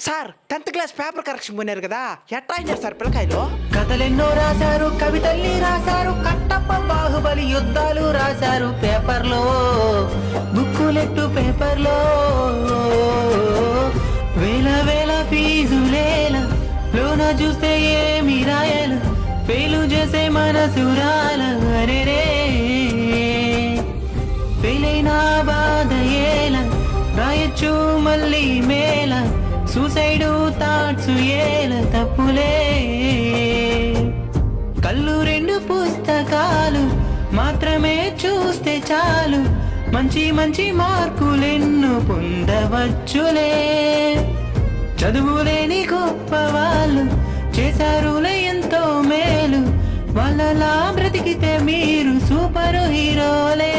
Sir 10th class paper correction పోయినారు కదా ఎట్లా అయినారు సార్ పిల్లకాయలు? కథలెన్నో రాశారు, కవితల్ని రాశారు, కట్టప్ప బాహుబలి యుద్ధాలు రాశారు పేపర్లో, బుక్కులెట్టు పేపర్లో. వేల వేల ఫీజులేల లోన చూస్తే ఏమి రాయాల, ఫెయిలు చేసే మనసు రాల. అరెరే ఫెయిలైన బాధ ఏల, రాయొచ్చు మళ్ళీ మేల, సూసైడు థాట్స్ ఏల తప్పులే. కళ్ళు 2 పుస్తకాలు మాత్రమే చూస్తే చాలు, మంచి మంచి మార్కులెన్నో పొందవచ్చులే. చదువులేని గొప్ప వాళ్ళు చేశారులే ఎంతో మేలు, వాళ్ళలా బ్రతికితే మీరు సూపర్ హీరోలే.